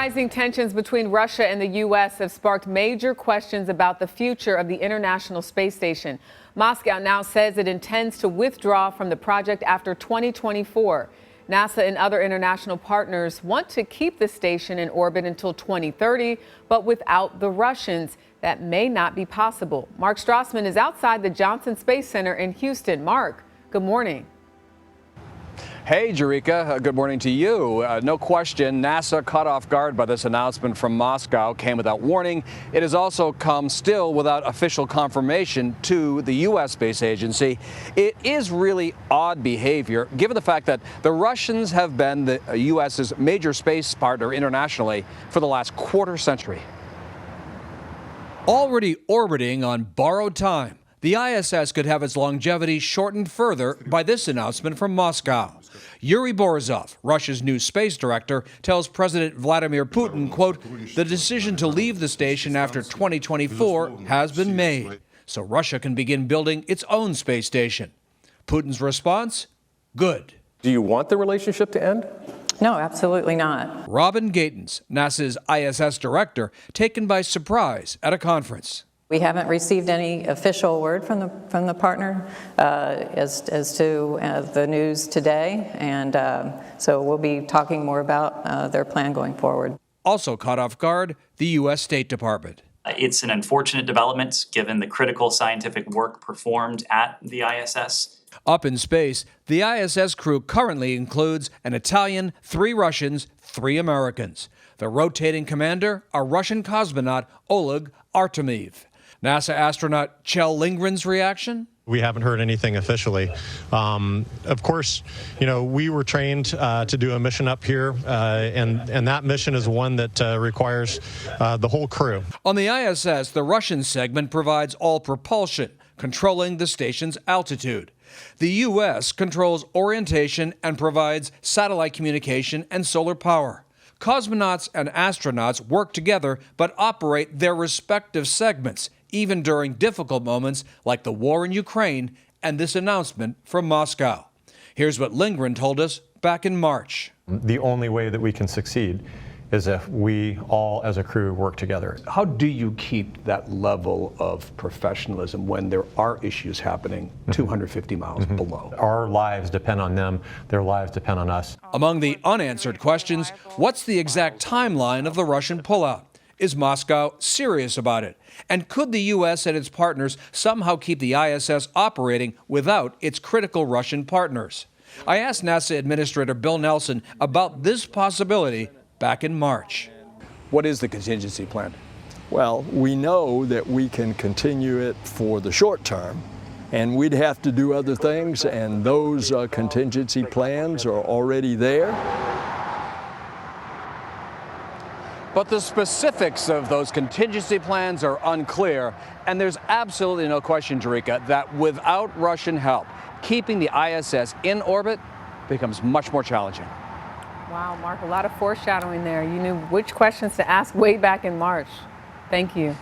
Rising tensions between Russia and the U.S. have sparked major questions about the future of the International Space Station. Moscow now says it intends to withdraw from the project after 2024. NASA and other international partners want to keep the station in orbit until 2030, but without the Russians, that may not be possible. Mark Strassmann is outside the Johnson Space Center in Houston. Mark, good morning. Hey, Jerika. Good morning to you. No question, NASA caught off guard by this announcement from Moscow, came without warning. It has also come still without official confirmation to the U.S. space agency. It is really odd behavior, given the fact that the Russians have been the U.S.'s major space partner internationally for the last quarter century. Already orbiting on borrowed time, the ISS could have its longevity shortened further by this announcement from Moscow. Yuri Borisov, Russia's new space director, tells President Vladimir Putin, quote, "The decision to leave the station after 2024 has been made, so Russia can begin building its own space station." Putin's response? Good. Do you want the relationship to end? No, absolutely not. Robin Gatens, NASA's ISS director, taken by surprise at a conference. We haven't received any official word from the partner as to the news today, and so we'll be talking more about their plan going forward. Also caught off guard, the U.S. State Department. It's an unfortunate development given the critical scientific work performed at the ISS. Up in space, the ISS crew currently includes an Italian, 3 Russians, 3 Americans. The rotating commander, a Russian cosmonaut, Oleg Artemiev. NASA astronaut Kjell Lindgren's reaction? We haven't heard anything officially. Of course, we were trained to do a mission up here, and that mission is one that requires the whole crew. On the ISS, the Russian segment provides all propulsion, controlling the station's altitude. The U.S. controls orientation and provides satellite communication and solar power. Cosmonauts and astronauts work together but operate their respective segments, even during difficult moments like the war in Ukraine and this announcement from Moscow. Here's what Lindgren told us back in March. The only way that we can succeed is if we all as a crew work together. How do you keep that level of professionalism when there are issues happening 250 miles below? Our lives depend on them. Their lives depend on us. Among the unanswered questions, what's the exact timeline of the Russian pullout? Is Moscow serious about it? And could the U.S. and its partners somehow keep the ISS operating without its critical Russian partners? I asked NASA Administrator Bill Nelson about this possibility back in March. What is the contingency plan? Well, we know that we can continue it for the short term, and we'd have to do other things, and those contingency plans are already there. But the specifics of those contingency plans are unclear, and there's absolutely no question, Jerika, that without Russian help, keeping the ISS in orbit becomes much more challenging. Wow, Mark, a lot of foreshadowing there. You knew which questions to ask way back in March. Thank you.